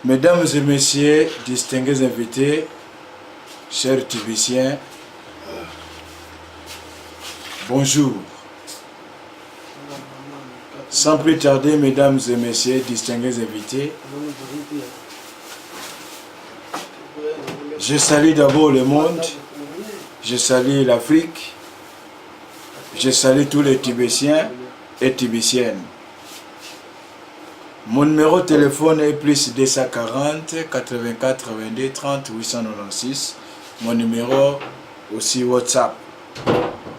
Mesdames et messieurs, distingués invités, chers Tibéciens, bonjour. Sans plus tarder, mesdames et messieurs, distingués invités, je salue d'abord le monde, je salue l'Afrique, je salue tous les Tibéciens et Tibéciennes. Mon numéro de téléphone est plus 240 84 22 30 896. Mon numéro aussi WhatsApp.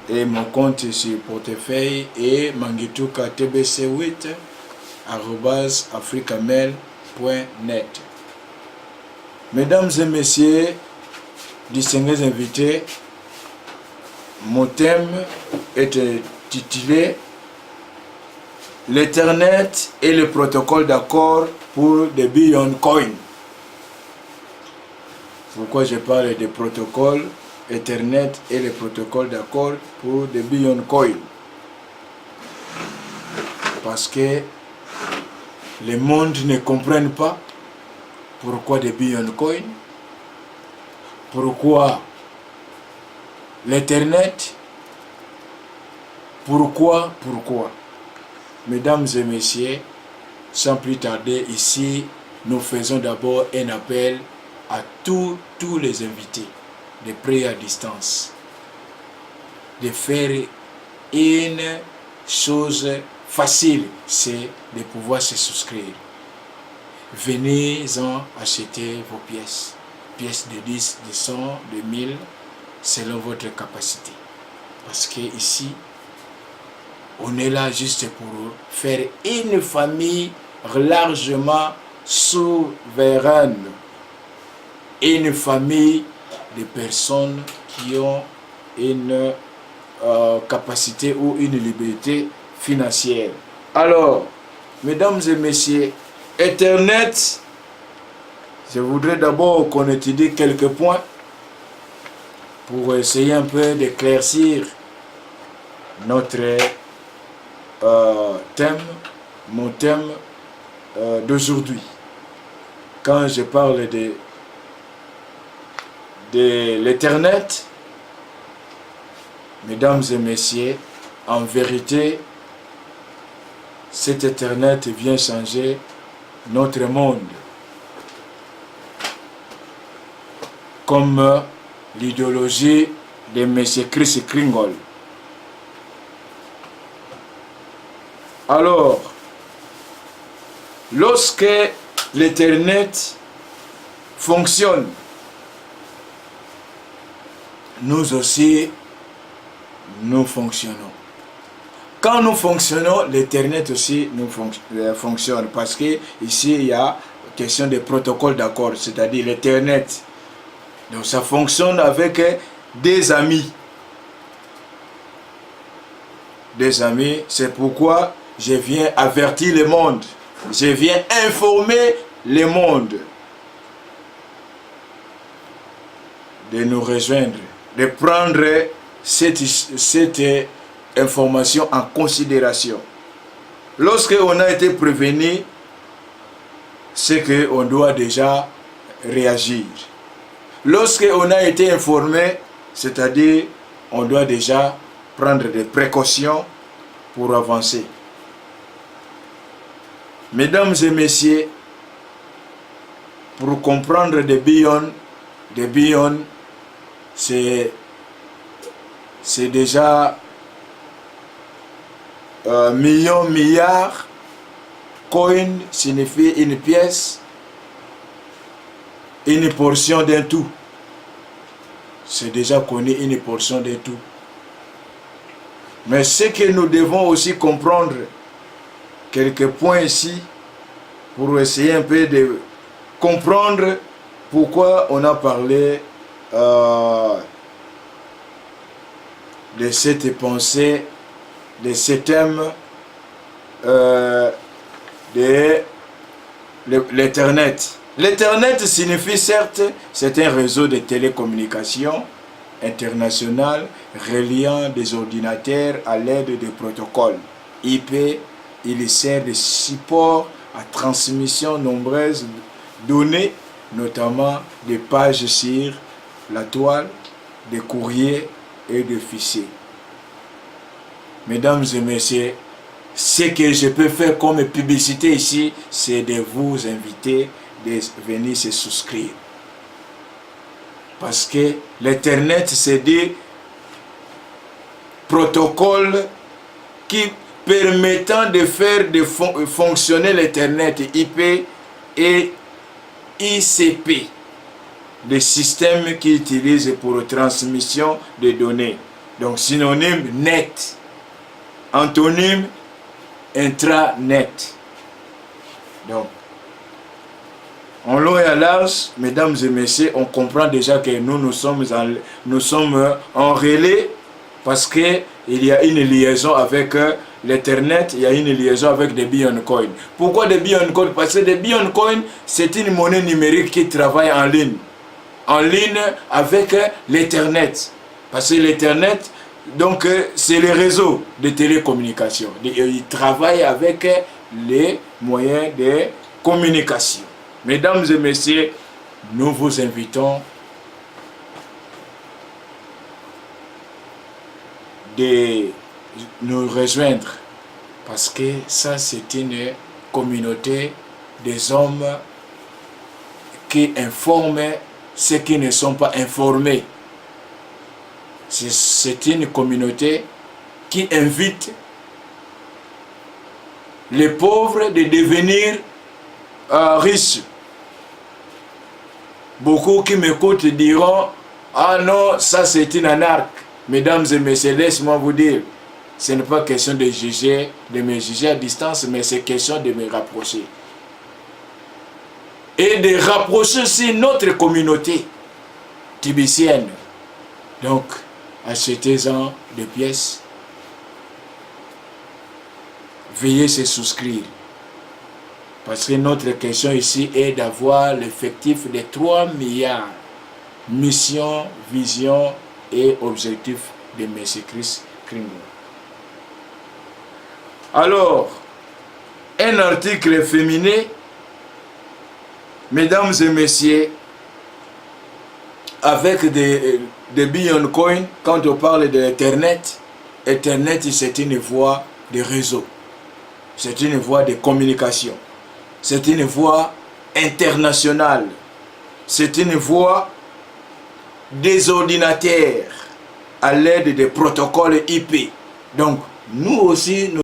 Et mon compte sur portefeuille est mangituka tbc8 @africamail.net. Mesdames et messieurs, distingués invités, mon thème est intitulé l'Ethernet et le protocole d'accord pour des Bitcoin Coin. Pourquoi je parle de protocole Ethernet et le protocole d'accord pour des Bitcoin Coin? Parce que le monde ne comprenne pas pourquoi des Bitcoin Coin, pourquoi l'Ethernet, pourquoi. Mesdames et messieurs, sans plus tarder, ici, nous faisons d'abord un appel à tous les invités de prier à distance, de faire une chose facile, c'est de pouvoir se souscrire. Venez-en acheter vos pièces de 10, de 100, de 1000, selon votre capacité. Parce que ici, on est là juste pour faire une famille largement souveraine. Une famille de personnes qui ont une capacité ou une liberté financière. Alors, mesdames et messieurs, Ethernet, je voudrais d'abord qu'on étudie quelques points pour essayer un peu d'éclaircir notre mon thème d'aujourd'hui. Quand je parle de l'Ethernet, mesdames et messieurs, en vérité, cet Ethernet vient changer notre monde. Comme l'idéologie de M. Chris Kringle. Alors, lorsque l'Ethernet fonctionne, nous aussi, nous fonctionnons. Quand nous fonctionnons, l'Ethernet aussi nous fonctionne. Parce que ici, il y a question de protocole d'accord, c'est-à-dire l'Ethernet. Donc, ça fonctionne avec des amis. Des amis, c'est pourquoi je viens avertir le monde. Je viens informer le monde de nous rejoindre, de prendre cette information en considération. Lorsque on a été prévenu, c'est qu'on doit déjà réagir. Lorsque on a été informé, c'est-à-dire on doit déjà prendre des précautions pour avancer. Mesdames et messieurs, pour comprendre des Bitcoin, c'est déjà millions, milliards. Coin signifie une pièce, une portion d'un tout. C'est déjà connu, une portion d'un tout. Mais ce que nous devons aussi comprendre, quelques points ici, pour essayer un peu de comprendre pourquoi on a parlé de cette pensée, de ce thème de l'Ethernet. L'Ethernet signifie certes, c'est un réseau de télécommunications international reliant des ordinateurs à l'aide de protocoles IP. Il sert de support à transmission nombreuse données, notamment des pages sur la toile, des courriers et des fichiers. Mesdames et messieurs, ce que je peux faire comme publicité ici, c'est de vous inviter de venir se souscrire. Parce que l'Internet, c'est des protocoles qui permettant de faire fonctionner l'Internet IP et ICP, des systèmes qui utilisent pour la transmission de données. Donc synonyme net, antonyme intranet. Donc, en long et à large, mesdames et messieurs, on comprend déjà que nous sommes en relais parce qu'il y a une liaison avec l'Internet, il y a une liaison avec des Bitcoin. Pourquoi des Bitcoin? Parce que des Bitcoin, c'est une monnaie numérique qui travaille en ligne avec l'Internet. Parce que l'Internet, donc, c'est le réseau de télécommunications. Il travaille avec les moyens de communication. Mesdames et messieurs, nous vous invitons de nous rejoindre parce que ça, c'est une communauté des hommes qui informent ceux qui ne sont pas informés. C'est une communauté qui invite les pauvres de devenir riches. Beaucoup qui m'écoutent diront « Ah non, ça c'est une anarque ». Mesdames et messieurs, laissez-moi vous dire, ce n'est pas question de me juger à distance, mais c'est question de me rapprocher. Et de rapprocher aussi notre communauté tibétienne. Donc, achetez-en des pièces. Veuillez se souscrire. Parce que notre question ici est d'avoir l'effectif de 3 milliards. Mission, vision et objectif de M. Chris Kringle. Alors, un article féminin, mesdames et messieurs, avec des Bitcoin, quand on parle de l'Internet, Internet c'est une voie de réseau, c'est une voie de communication, c'est une voie internationale, c'est une voie des ordinateurs à l'aide des protocoles IP. Donc, nous aussi, nous